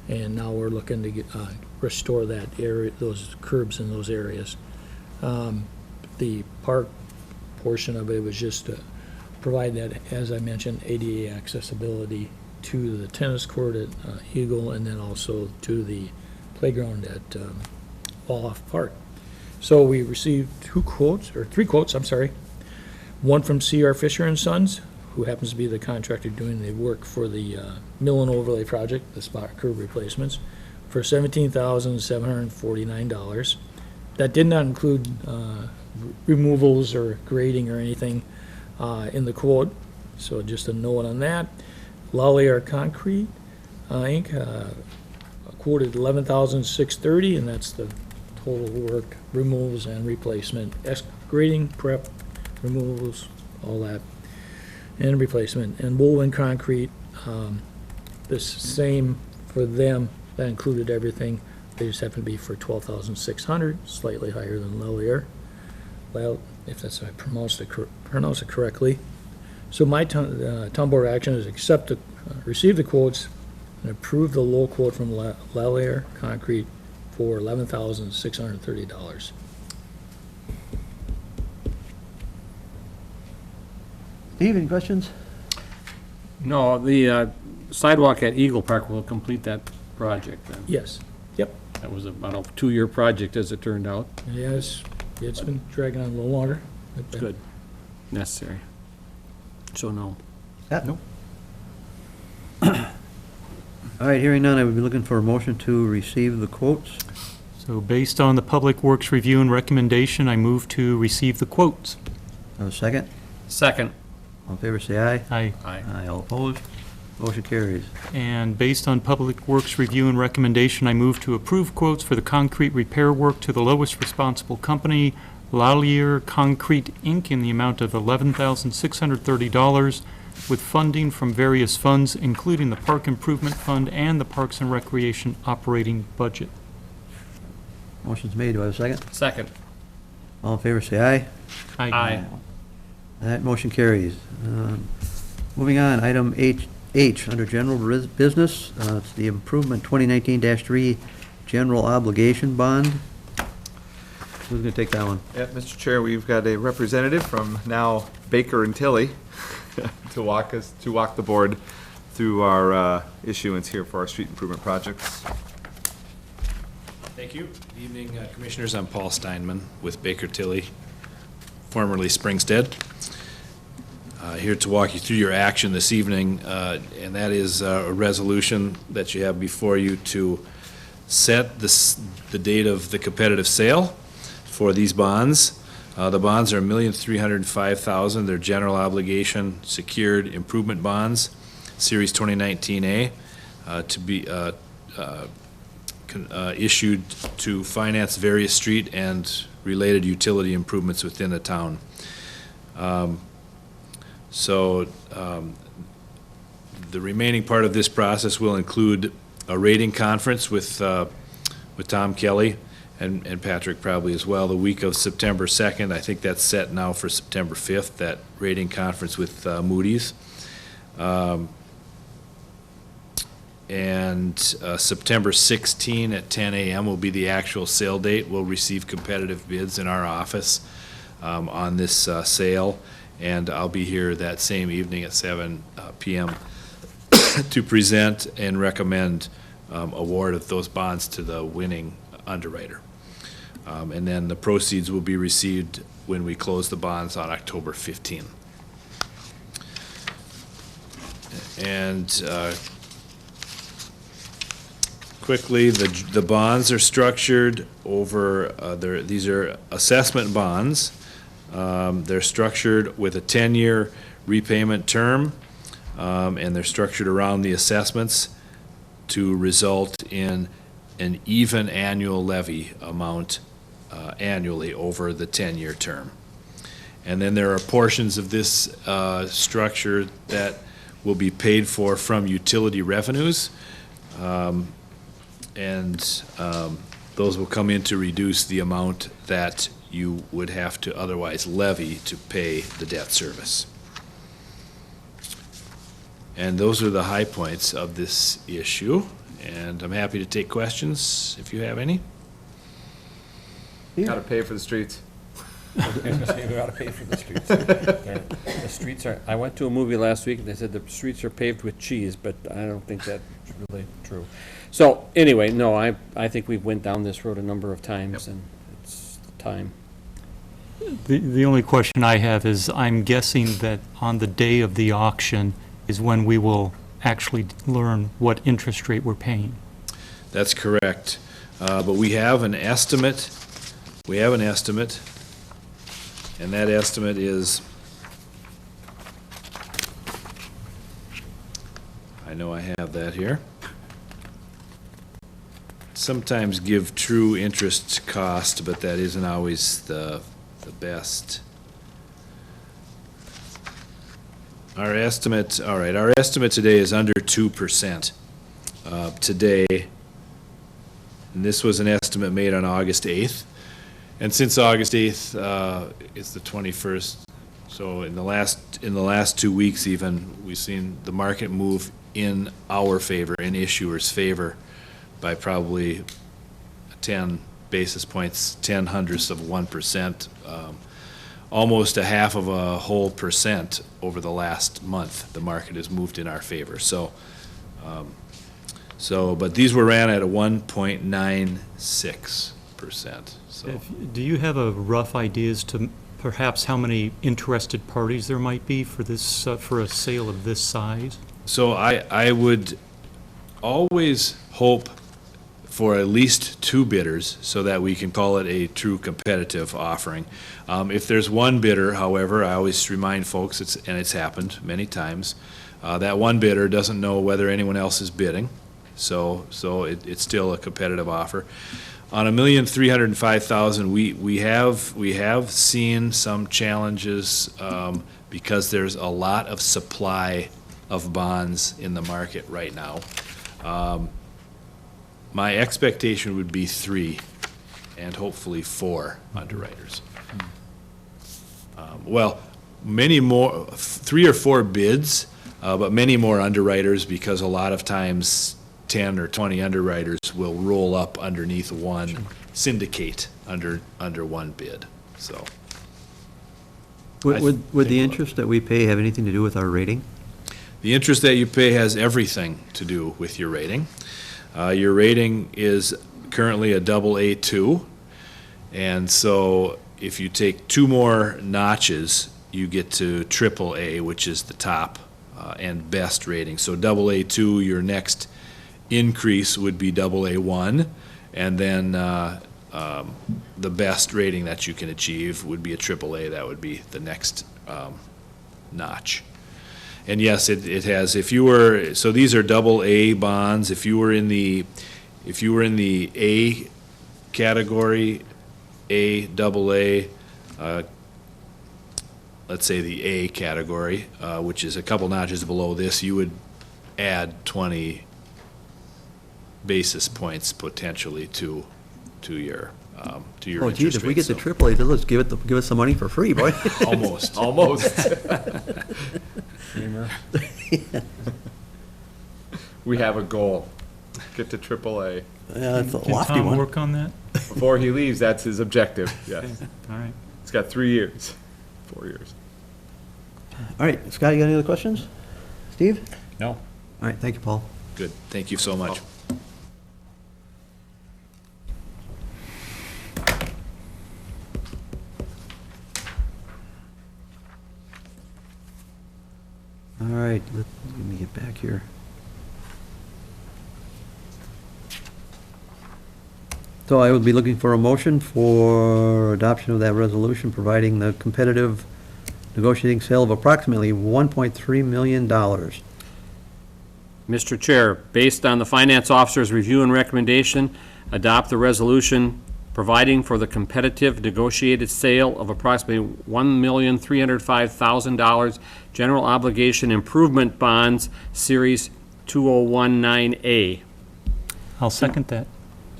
[SPEAKER 6] And now we're looking to restore that area, those curbs in those areas. The park portion of it was just to provide that, as I mentioned, ADA accessibility to the tennis court at Eagle, and then also to the playground at Wolof Park. So we received three quotes, I'm sorry. One from C.R. Fisher and Sons, who happens to be the contractor doing the work for the mill and overlay project, the spot curb replacements, for $17,749. That did not include removals or grading or anything in the quote, so just a note on that. Lallier Concrete, Inc., quoted $11,630, and that's the total work, removals and replacement, grading, prep, removals, all that, and replacement. And Woolman Concrete, the same for them, that included everything. They just happen to be for $12,600, slightly higher than Lallier. Well, if that's I pronounce it correctly. So my town board action is receive the quotes and approve the low quote from Lallier Concrete for $11,630.
[SPEAKER 1] Steve, any questions?
[SPEAKER 4] No, the sidewalk at Eagle Park will complete that project then.
[SPEAKER 6] Yes. Yep.
[SPEAKER 4] That was about a 2-year project, as it turned out.
[SPEAKER 6] Yes. It's been dragging on a little longer.
[SPEAKER 4] It's good. Necessary. So no.
[SPEAKER 1] Pat? No. All right, hearing none, I would be looking for a motion to receive the quotes.
[SPEAKER 3] So based on the Public Works review and recommendation, I move to receive the quotes.
[SPEAKER 1] A second?
[SPEAKER 4] Second.
[SPEAKER 1] All in favor, say aye.
[SPEAKER 3] Aye.
[SPEAKER 1] Aye, all opposed? Motion carries.
[SPEAKER 3] And based on Public Works review and recommendation, I move to approve quotes for the concrete repair work to the lowest responsible company, Lallier Concrete, Inc., in the amount of $11,630, with funding from various funds, including the Park Improvement Fund and the Parks and Recreation operating budget.
[SPEAKER 1] Motion's made, do I have a second?
[SPEAKER 4] Second.
[SPEAKER 1] All in favor, say aye.
[SPEAKER 4] Aye.
[SPEAKER 1] That motion carries. Moving on, item H, under general business, it's the improvement 2019-3 general obligation bond. Who's going to take that one?
[SPEAKER 2] Yeah, Mr. Chair, we've got a representative from now Baker and Tilly to walk the board through our issuance here for our street improvement projects.
[SPEAKER 9] Thank you. Good evening, Commissioners. I'm Paul Steinman with Baker Tilly, formerly Springstead. Here to walk you through your action this evening, and that is a resolution that you have before you to set the date of the competitive sale for these bonds. The bonds are $1,305,000. They're general obligation secured improvement bonds, Series 2019A, to be issued to finance various street and related utility improvements within the town. The remaining part of this process will include a rating conference with Tom Kelly and Patrick probably as well, the week of September 2nd. I think that's set now for September 5th, that rating conference with Moody's. September 16 at 10 a.m. will be the actual sale date. We'll receive competitive bids in our office on this sale, and I'll be here that same evening at 7 p.m. to present and recommend award of those bonds to the winning underwriter. And then the proceeds will be received when we close the bonds on October 15. And quickly, the bonds are structured over, these are assessment bonds. They're structured with a 10-year repayment term, and they're structured around the assessments to result in an even annual levy amount annually over the 10-year term. And then there are portions of this structure that will be paid for from utility revenues, those will come in to reduce the amount that you would have to otherwise levy to pay the debt service. And those are the high points of this issue, and I'm happy to take questions if you have any.
[SPEAKER 2] Gotta pay for the streets.
[SPEAKER 4] We gotta pay for the streets. The streets are, I went to a movie last week, and they said the streets are paved with cheese, but I don't think that's really true. So, anyway, no, I think we've went down this road a number of times, and it's time.
[SPEAKER 3] The only question I have is, I'm guessing that on the day of the auction is when we will actually learn what interest rate we're paying.
[SPEAKER 9] That's correct. But we have an estimate, and that estimate is, I know I have that here. Sometimes give true interest cost, but that isn't always the best. Our estimate, all right, our estimate today is under 2%. Today, and this was an estimate made on August 8th. And since August 8th, it's the 21st, so in the last 2 weeks even, we've seen the market move in our favor, in issuers' favor, by probably 10 basis points, 0.10%, almost a half of a whole percent over the last month. The market has moved in our favor. So, but these were ran at a 1.96%. So,
[SPEAKER 3] Do you have a rough idea as to perhaps how many interested parties there might be for this, for a sale of this size?
[SPEAKER 9] so I would always hope for at least 2 bidders so that we can call it a true competitive offering. If there's one bidder, however, I always remind folks, and it's happened many times, that one bidder doesn't know whether anyone else is bidding, so it's still a competitive offer. On 1,305,000, we have seen some challenges because there's a lot of supply of bonds in the market right now. My expectation would be 3 and hopefully 4 underwriters. Well, many more, 3 or 4 bids, but many more underwriters, because a lot of times 10 or 20 underwriters will roll up underneath one syndicate under one bid, so.
[SPEAKER 1] Would the interest that we pay have anything to do with our rating?
[SPEAKER 9] The interest that you pay has everything to do with your rating. Your rating is currently a AA2, and so if you take 2 more notches, you get to AAA, which is the top and best rating. So AA2, your next increase would be AA1, and then the best rating that you can achieve would be a AAA. That would be the next notch. And yes, it has, if you were, so these are AA bonds. If you were in the A category, AA, let's say the A category, which is a couple notches below this, you would add 20 basis points potentially to your
[SPEAKER 1] Oh,
[SPEAKER 9] interest
[SPEAKER 1] geez, if we
[SPEAKER 9] rate,
[SPEAKER 1] get the
[SPEAKER 9] so-
[SPEAKER 1] AAA, then let's give us some money for free, boy.
[SPEAKER 9] Almost.
[SPEAKER 2] We have a goal. Get to AAA.
[SPEAKER 1] Yeah, that's a
[SPEAKER 3] Can
[SPEAKER 1] lofty
[SPEAKER 3] Tom
[SPEAKER 1] one.
[SPEAKER 3] work on that?
[SPEAKER 2] Before he leaves, that's his objective, yes.
[SPEAKER 3] All right.
[SPEAKER 2] He's got 3 years, 4 years.
[SPEAKER 1] All right, Scott, you got any other questions? Steve?
[SPEAKER 4] No.
[SPEAKER 1] All right, thank you, Paul.
[SPEAKER 9] Good, thank you so much.
[SPEAKER 1] All right, let me get back here. So I would be looking for a motion for adoption of that resolution, providing the competitive negotiating sale of approximately $1.3 million.
[SPEAKER 4] Mr. Chair, based on the Finance Officer's review and recommendation, adopt the resolution providing for the competitive negotiated sale of approximately $1,305,000 general obligation improvement bonds, Series 2019A.
[SPEAKER 3] I'll second that.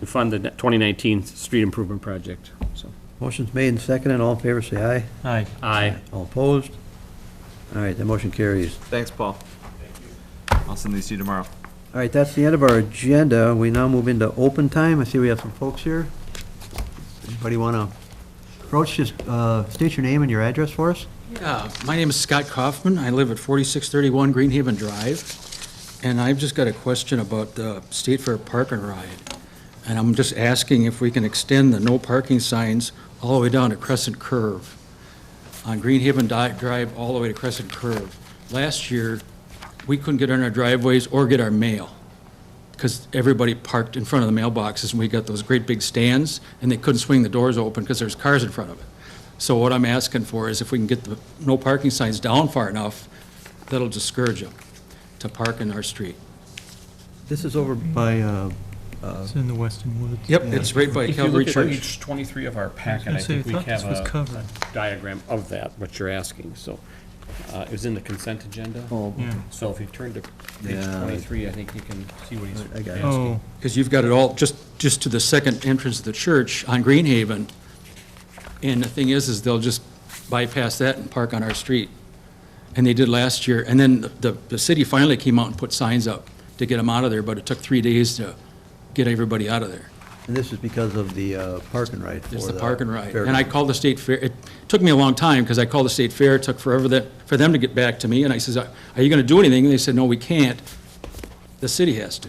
[SPEAKER 4] to fund the 2019 street improvement project, so.
[SPEAKER 1] Motion's made and seconded. All in favor, say aye.
[SPEAKER 3] Aye.
[SPEAKER 4] Aye.
[SPEAKER 1] All opposed? All right, the motion carries.
[SPEAKER 2] Thanks, Paul. I'll send these to you tomorrow.
[SPEAKER 1] All right, that's the end of our agenda. We now move into open time. I see we have some folks here. Anybody want to approach, just state your name and your address for us?
[SPEAKER 10] Yeah, my name is Scott Kaufman. I live at 4631 Greenhaven Drive, and I've just got a question about the State Fair Park and Ride. And I'm just asking if we can extend the no parking signs all the way down to Crescent Curve, on Greenhaven Drive all the way to Crescent Curve. Last year, we couldn't get on our driveways or get our mail, because everybody parked in front of the mailboxes, and we got those great big stands, and they couldn't swing the doors open because there's cars in front of it. So what I'm asking for is if we can get the no parking signs down far enough, that'll discourage them to park in our street.
[SPEAKER 1] This is over by,
[SPEAKER 3] It's in the Western Woods.
[SPEAKER 10] Yep, it's right by
[SPEAKER 4] If you
[SPEAKER 10] Calvary
[SPEAKER 4] look at
[SPEAKER 10] Church.
[SPEAKER 4] page 23 of our packet,
[SPEAKER 3] gonna
[SPEAKER 4] I
[SPEAKER 3] say,
[SPEAKER 4] think we
[SPEAKER 3] I thought
[SPEAKER 4] have
[SPEAKER 3] this was
[SPEAKER 4] a
[SPEAKER 3] covered.
[SPEAKER 4] diagram of that, what you're asking, so. It was in the consent agenda.
[SPEAKER 3] Yeah.
[SPEAKER 4] So if you turn to page
[SPEAKER 1] Yeah.
[SPEAKER 4] 23, I think you can see what he's
[SPEAKER 1] I got it.
[SPEAKER 4] asking.
[SPEAKER 3] Oh,
[SPEAKER 10] Because you've got it all, just to the second entrance of the church on Greenhaven. And the thing is they'll just bypass that and park on our street. And they did last year. And then the city finally came out and put signs up to get them out of there, but it took 3 days to get everybody out of there.
[SPEAKER 1] and this is because of the park and ride.
[SPEAKER 10] It's
[SPEAKER 1] for
[SPEAKER 10] the park and ride.
[SPEAKER 1] fair-
[SPEAKER 10] And I called the state fair, it took me a long time, because I called the state fair, it took forever for them to get back to me, and I says, are you gonna do anything? And they said, no, we can't. The city has to.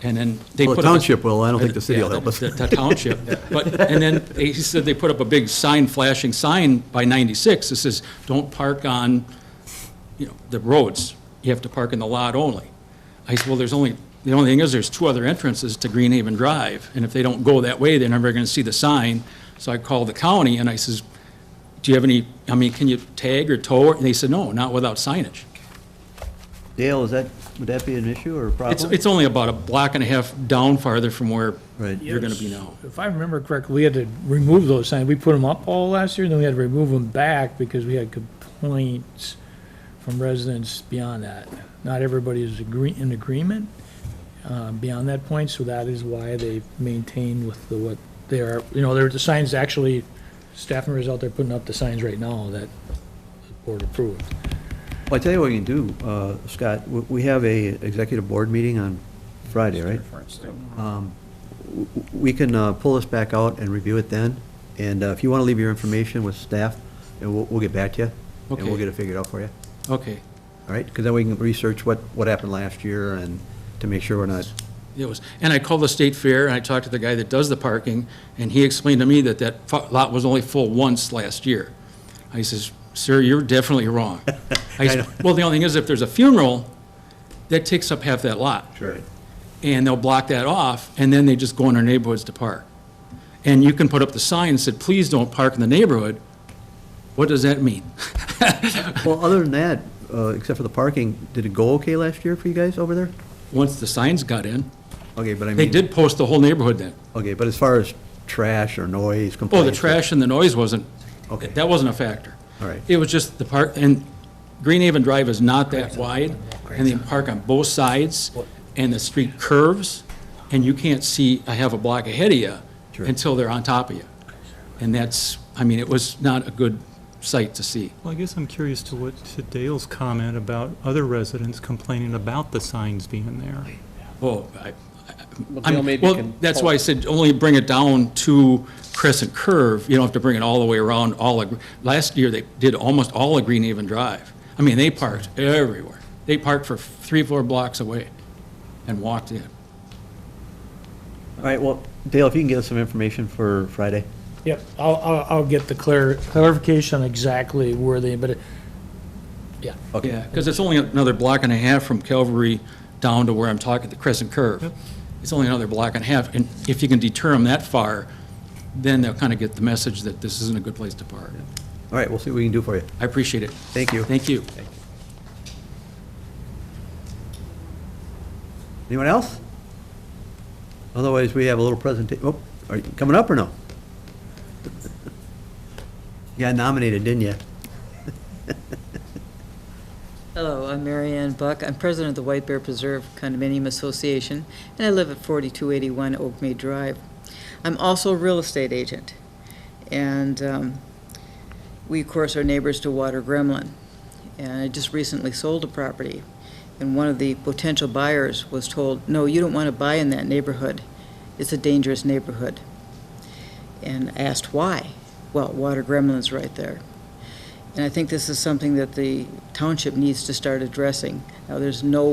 [SPEAKER 10] And then they
[SPEAKER 1] Well,
[SPEAKER 10] put
[SPEAKER 1] the
[SPEAKER 10] up a-
[SPEAKER 1] township will. I don't think the city will
[SPEAKER 10] Yeah,
[SPEAKER 1] help us.
[SPEAKER 10] The township. But, and then he said they put up a big sign, flashing sign by 96 that says, don't park on, the roads. You have to park in the lot only. I said, well, the only thing is, there's 2 other entrances to Greenhaven Drive, and if they don't go that way, they're never gonna see the sign. So I called the county, and I says, do you have any, can you tag or tow? And they said, no, not without signage.
[SPEAKER 1] Dale, would that be an issue or a problem?
[SPEAKER 10] It's only about a block and a half down farther from where
[SPEAKER 1] Right.
[SPEAKER 10] you're gonna be now.
[SPEAKER 6] If I remember correctly, we had to remove those signs. We put them up all last year, and then we had to remove them back because we had complaints from residents beyond that. Not everybody is in agreement beyond that point, so that is why they maintain with what they are. There are the signs, actually, staff members out there putting up the signs right now that the board approved.
[SPEAKER 1] Well, I tell you what we can do, Scott, we have a executive board meeting on Friday, right? We can pull this back out and review it then, and if you want to leave your information with staff, and we'll get back to you, and we'll
[SPEAKER 10] Okay.
[SPEAKER 1] get it figured out for you,
[SPEAKER 10] Okay.
[SPEAKER 1] all right? Because then we can research what happened last year and to make sure we're not,
[SPEAKER 10] It was, and I called the state fair, and I talked to the guy that does the parking, and he explained to me that lot was only full once last year. I says, sir, you're definitely wrong. I
[SPEAKER 1] I
[SPEAKER 10] said,
[SPEAKER 1] know.
[SPEAKER 10] well, the only thing is, if there's a funeral, that takes up half that lot.
[SPEAKER 1] Sure.
[SPEAKER 10] And they'll block that off, and then they just go in our neighborhoods to park. And you can put up the sign that said, please don't park in the neighborhood. What does that mean?
[SPEAKER 1] Well, other than that, except for the parking, did it go okay last year for you guys over there?
[SPEAKER 10] Once the signs got in,
[SPEAKER 1] Okay, but I mean.
[SPEAKER 10] they did post the whole neighborhood then.
[SPEAKER 1] Okay, but as far as trash or noise
[SPEAKER 10] Oh,
[SPEAKER 1] complaints?
[SPEAKER 10] the trash and the noise wasn't,
[SPEAKER 1] Okay.
[SPEAKER 10] that wasn't a factor.
[SPEAKER 1] All right.
[SPEAKER 10] It was just the park, and Greenhaven Drive is not that wide, and they park on both sides, and the street curves, and you can't see, I have a block ahead of you
[SPEAKER 1] Sure.
[SPEAKER 10] until they're on top of you. And that's, it was not a good sight to see.
[SPEAKER 3] well, I guess I'm curious to Dale's comment about other residents complaining about the signs being there.
[SPEAKER 10] Oh,
[SPEAKER 4] Well, Dale, maybe you can
[SPEAKER 10] that's why I said only bring it down to Crescent Curve. You don't have to bring it all the way around last year they did almost all of Greenhaven Drive. They parked everywhere. They parked for 3-4 blocks away and walked in.
[SPEAKER 1] All right, well, Dale, if you can get us some information for Friday.
[SPEAKER 6] Yep, I'll get the clarification on exactly where yeah.
[SPEAKER 1] Okay.
[SPEAKER 10] Yeah, because it's only another block and a half from Calvary down to where I'm talking, the Crescent Curve.
[SPEAKER 3] Yep.
[SPEAKER 10] It's only another block and a half, and if you can deter them that far, then they'll kind of get the message that this isn't a good place to park.
[SPEAKER 1] All right, we'll see what we can do for you.
[SPEAKER 10] I appreciate it.
[SPEAKER 1] Thank you.
[SPEAKER 10] Thank you.
[SPEAKER 1] Anyone else? Otherwise, we have a little presentation. Oh, are you coming up or no? You got nominated, didn't you?
[SPEAKER 11] Hello,
[SPEAKER 7] I'm Mary Ann Buck. I'm president of the White Bear Preserve Condominium Association, and I live at 4281 Oak Mead Drive. I'm also a real estate agent, and we, of course, are neighbors to Water Gremlin. And I just recently sold a property, and one of the potential buyers was told, no, you don't want to buy in that neighborhood. It's a dangerous neighborhood. And asked why. Well, Water Gremlin's right there. And I think this is something that the township needs to start addressing. Now,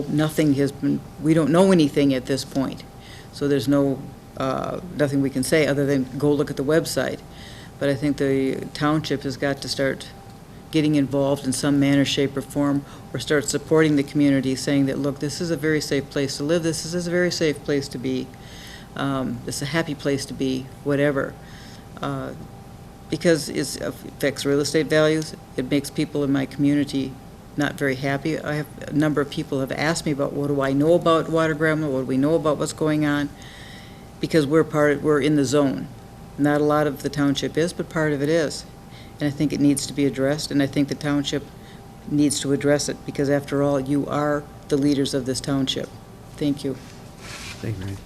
[SPEAKER 7] nothing has been, we don't know anything at this point. So there's nothing we can say other than go look at the website. But I think the township has got to start getting involved in some manner, shape, or form, or start supporting the community, saying that, look, this is a very safe place to live, this is a very safe place to be, this is a happy place to be, whatever. Because it affects real estate values, it makes people in my community not very happy. I have a number of people have asked me about, what do I know about Water Gremlin, what do we know about what's going on? Because we're in the zone. Not a lot of the township is, but part of it is. And I think it needs to be addressed, and I think the township needs to address it, because after all, you are the leaders of this township. Thank you.
[SPEAKER 1] Thank you, Mary.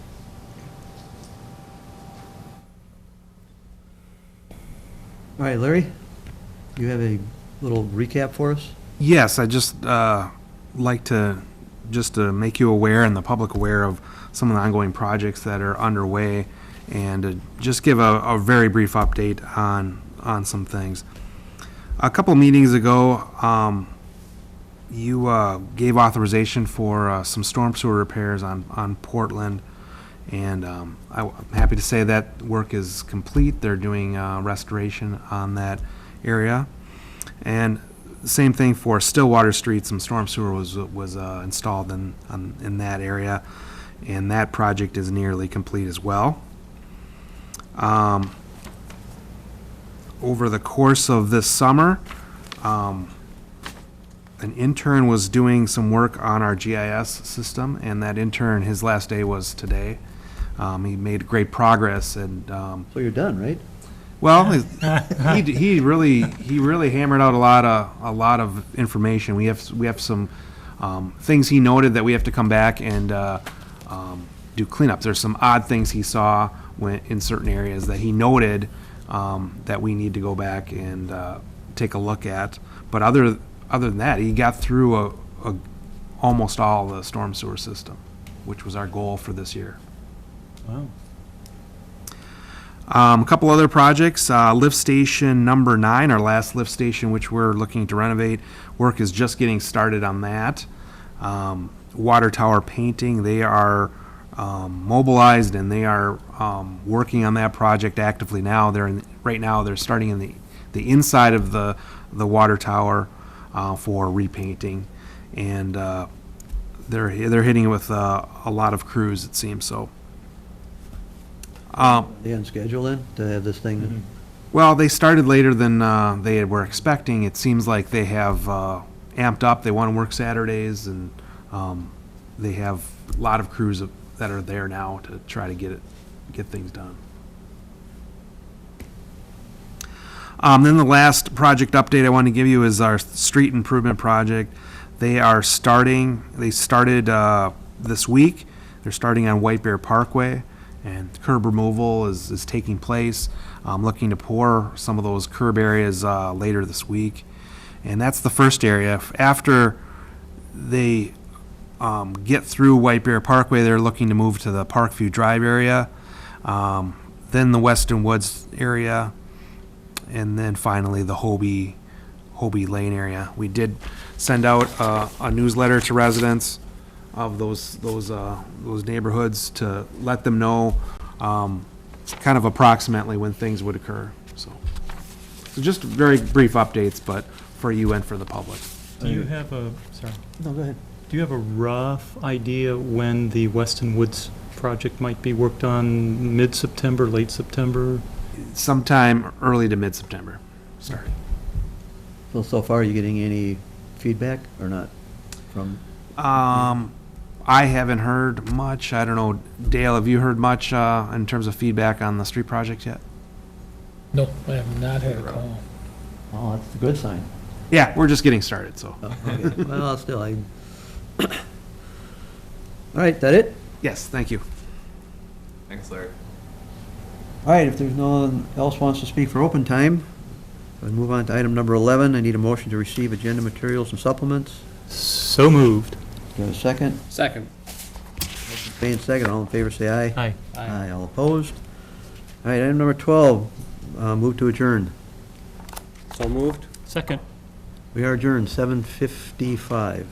[SPEAKER 1] All right, Larry, you have a little recap for us?
[SPEAKER 5] Yes, I just like to make you aware and the public aware of some of the ongoing projects that are underway, and to just give a very brief update on some things. A couple meetings ago, you gave authorization for some storm sewer repairs on Portland, and I'm happy to say that work is complete. They're doing restoration on that area. And same thing for Stillwater Street, some storm sewer was installed in that area, and that project is nearly complete as well. Over the course of this summer, an intern was doing some work on our GIS system, and that intern, his last day was today. He made great progress, and
[SPEAKER 1] So you're done, right?
[SPEAKER 5] well, he really hammered out a lot of information. We have some things he noted that we have to come back and do cleanups. There's some odd things he saw in certain areas that he noted that we need to go back and take a look at. But other than that, he got through almost all the storm sewer system, which was our goal for this year.
[SPEAKER 3] Wow.
[SPEAKER 5] A couple other projects, lift station number 9, our last lift station, which we're looking to renovate. Work is just getting started on that. Water tower painting, they are mobilized, and they are working on that project actively now. Right now they're starting in the inside of the water tower for repainting, and they're hitting it with a lot of crews, it seems. So.
[SPEAKER 1] They on schedule then to have this thing?
[SPEAKER 5] Well, they started later than they were expecting. It seems like they have amped up. They want to work Saturdays, and they have a lot of crews that are there now to try to get things done. Then the last project update I want to give you is our street improvement project. They started this week. They're starting on White Bear Parkway, and curb removal is taking place. I'm looking to pour some of those curb areas later this week. And that's the first area. After they get through White Bear Parkway, they're looking to move to the Parkview Drive area, then the Weston Woods area, and then finally the Hobie Lane area. We did send out a newsletter to residents of those neighborhoods to let them know kind of approximately when things would occur. So just very brief updates, but for you and for the public.
[SPEAKER 3] Do you have sorry.
[SPEAKER 1] No, go ahead.
[SPEAKER 3] Do you have a rough idea when the Weston Woods project might be worked on? Mid-September, late September?
[SPEAKER 5] Sometime early to mid-September starting.
[SPEAKER 1] So far, are you getting any feedback or not from?
[SPEAKER 5] I haven't heard much. I don't know, Dale, have you heard much in terms of feedback on the street project yet?
[SPEAKER 6] No, I have not had a call.
[SPEAKER 1] Oh, that's a good sign.
[SPEAKER 5] Yeah, we're just getting started, so.
[SPEAKER 1] Oh, okay. Well, still, I... All right, that it?
[SPEAKER 5] Yes, thank you.
[SPEAKER 2] Thanks, Larry.
[SPEAKER 1] All right, if there's no one else wants to speak for open time, we'll move on to item number 11. I need a motion to receive agenda materials and supplements.
[SPEAKER 3] So moved.
[SPEAKER 1] Do you have a second?
[SPEAKER 4] Second.
[SPEAKER 1] Made second, all in favor, say aye.
[SPEAKER 3] Aye.
[SPEAKER 1] Aye, all opposed? All right, item number 12, move to adjourn.
[SPEAKER 4] So moved?
[SPEAKER 3] Second.
[SPEAKER 1] We are adjourned, 7:55.